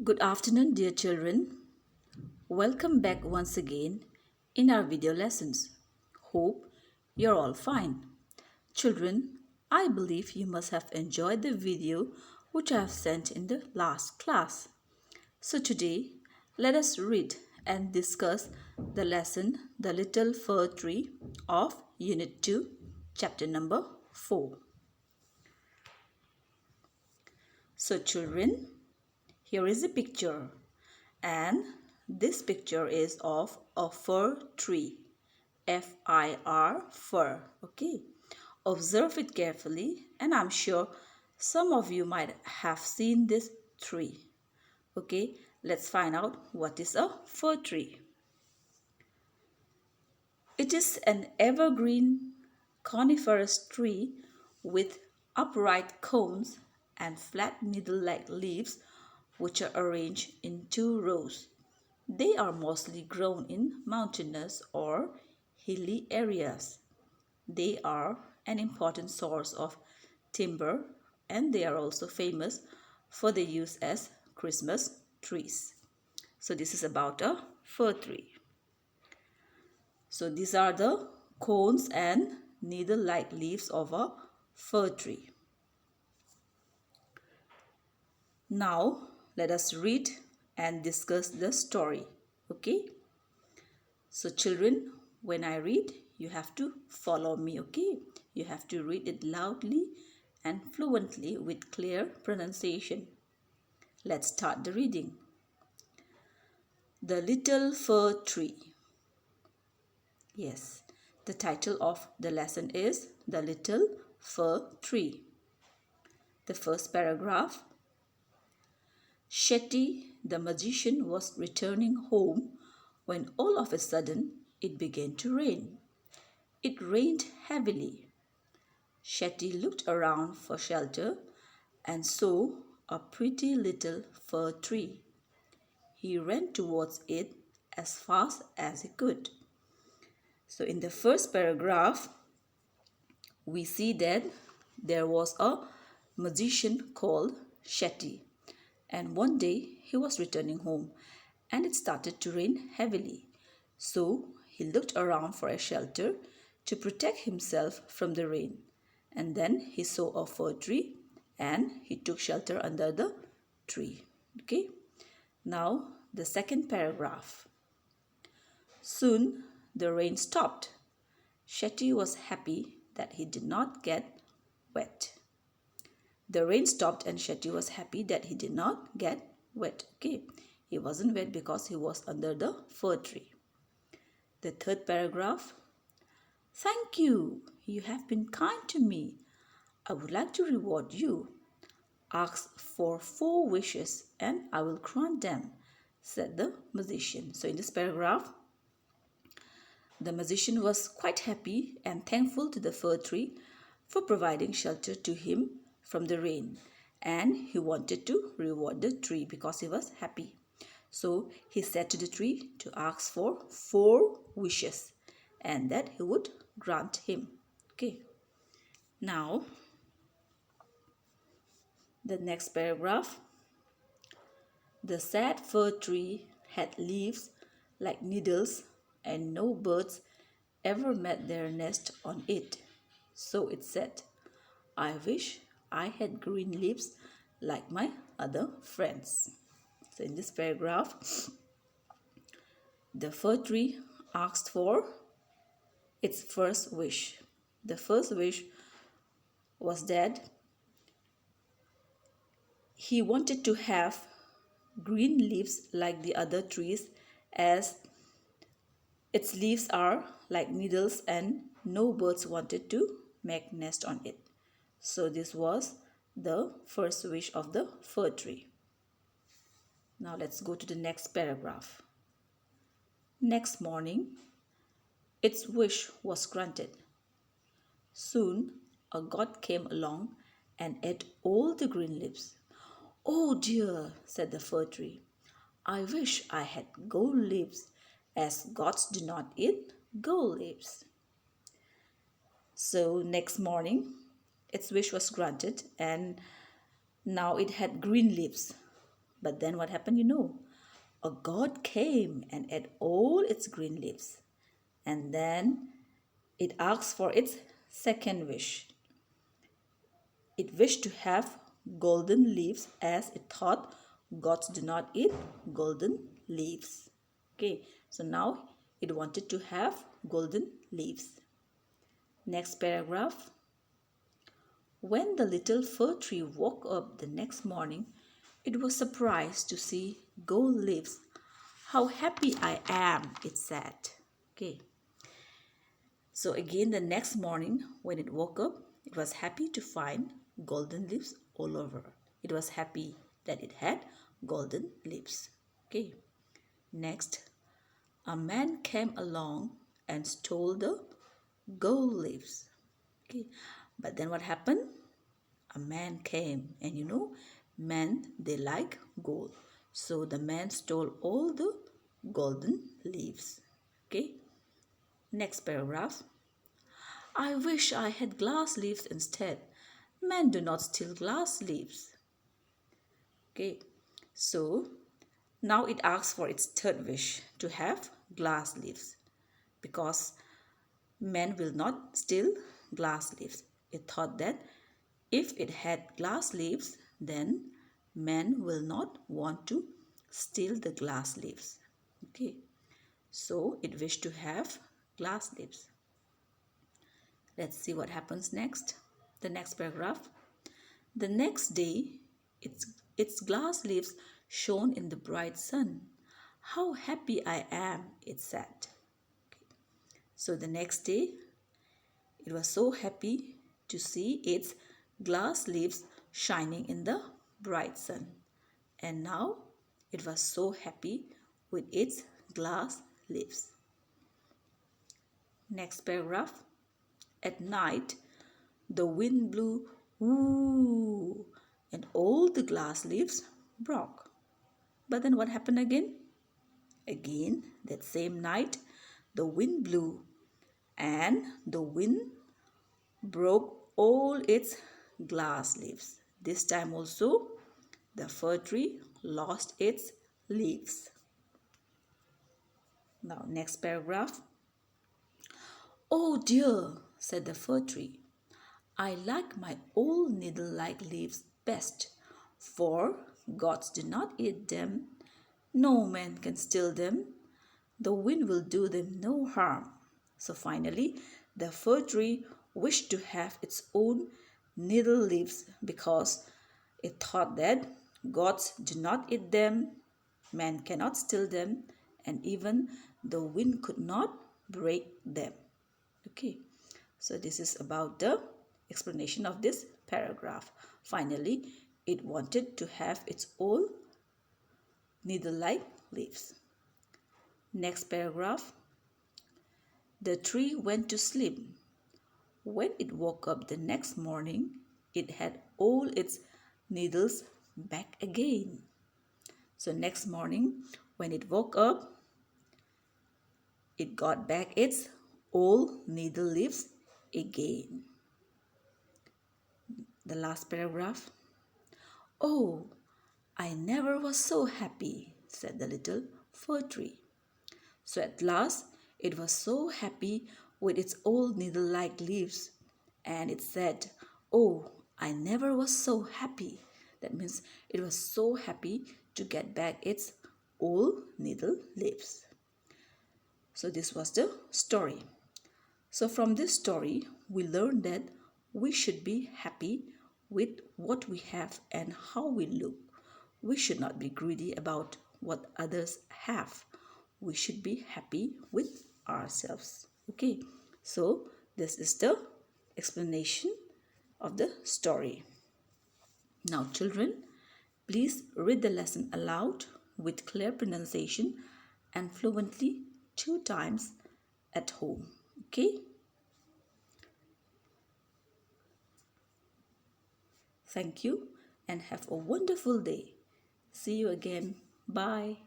Good afternoon, dear children. Welcome back once again in our video lessons. Hope you're all fine. Children, I believe you must have enjoyed the video which I have sent in the last class. So today, let us read and discuss the lesson The Little Fir Tree of Unit 2, chapter number 4. So children, here is a picture, and this picture is of a fir tree. F-I-R, fir. Okay. Observe it carefully, and I'm sure some of you might have seen this tree. Okay, let's find out what is a fir tree. It is an evergreen coniferous tree with upright cones and flat needle-like leaves which are arranged in two rows. They are mostly grown in mountainous or hilly areas. They are an important source of timber, and they are also famous for their use as Christmas trees. So this is about a fir tree. So these are the cones and needle-like leaves of a fir tree. Now let us read and discuss the story. Okay? So children, when I read, you have to follow me, okay? You have to read it loudly and fluently with clear pronunciation. Let's start the reading. The Little Fir Tree. Yes, the title of the lesson is The Little Fir Tree. The first paragraph. Shetty, the magician, was returning home when all of a sudden it began to rain. It rained heavily. Shetty looked around for shelter and saw a pretty little fir tree. He ran towards it as fast as he could. So in the first paragraph, we see that there was a magician called Shetty, and one day he was returning home and it started to rain heavily. So he looked around for a shelter to protect himself from the rain, and then he saw a fir tree and he took shelter under the tree. Okay, now the second paragraph. Soon the rain stopped. Shetty was happy that he did not get wet. The rain stopped and Shetty was happy that he did not get wet. Okay, he wasn't wet because he was under the fir tree. The third paragraph. Thank you. You have been kind to me. I would like to reward you. Ask for 4 wishes and I will grant them, said the magician. So in this paragraph, the magician was quite happy and thankful to the fir tree for providing shelter to him from the rain, and he wanted to reward the tree because he was happy. So he said to the tree to ask for 4 wishes and that he would grant him. Okay. Now the next paragraph. The sad fir tree had leaves like needles and no birds ever made their nest on it. So it said, I wish I had green leaves like my other friends. So in this paragraph, the fir tree asked for its first wish. The first wish was that he wanted to have green leaves like the other trees, as its leaves are like needles and no birds wanted to make nest on it. So this was the first wish of the fir tree. Now let's go to the next paragraph. Next morning, its wish was granted. Soon a god came along and ate all the green leaves. Oh dear, said the fir tree. I wish I had gold leaves, as gods do not eat gold leaves. So next morning, its wish was granted and now it had green leaves. But then what happened, you know? A god came and ate all its green leaves. And then it asked for its second wish. It wished to have golden leaves as it thought gods do not eat golden leaves. Okay, so now it wanted to have golden leaves. Next paragraph. When the little fir tree woke up the next morning, it was surprised to see gold leaves. How happy I am, it said. Okay. So again, the next morning when it woke up, it was happy to find golden leaves all over. It was happy that it had golden leaves. Okay. Next, a man came along and stole the gold leaves. Okay. But then what happened? A man came, and you know, men, they like gold. So the man stole all the golden leaves. Okay. Next paragraph. I wish I had glass leaves instead. Men do not steal glass leaves. Okay, so now it asks for its third wish to have glass leaves because men will not steal glass leaves. It thought that if it had glass leaves, then men will not want to steal the glass leaves. Okay, so it wished to have glass leaves. Let's see what happens next. The next paragraph. The next day, its glass leaves shone in the bright sun. How happy I am, it said. So the next day, it was so happy to see its glass leaves shining in the bright sun. And now it was so happy with its glass leaves. Next paragraph. At night, the wind blew, woo, and all the glass leaves broke. But then what happened again? Again, that same night, the wind blew, and the wind broke all its glass leaves. This time also, the fir tree lost its leaves. Now, next paragraph. Oh dear, said the fir tree. I like my old needle-like leaves best, for gods do not eat them. No man can steal them. The wind will do them no harm. So finally, the fir tree wished to have its own needle leaves because it thought that gods do not eat them, man cannot steal them, and even the wind could not break them. Okay, so this is about the explanation of this paragraph. Finally, it wanted to have its own needle-like leaves. Next paragraph. The tree went to sleep. When it woke up the next morning, it had all its needles back again. So next morning, when it woke up, it got back its old needle leaves again. The last paragraph. Oh, I never was so happy, said the little fir tree. So at last, it was so happy with its old needle-like leaves, and it said, oh, I never was so happy. That means it was so happy to get back its old needle leaves. So this was the story. So from this story, we learned that we should be happy with what we have and how we look. We should not be greedy about what others have. We should be happy with ourselves. Okay, so this is the explanation of the story. Now children, please read the lesson aloud with clear pronunciation and fluently 2 times at home. Okay? Thank you and have a wonderful day. See you again. Bye.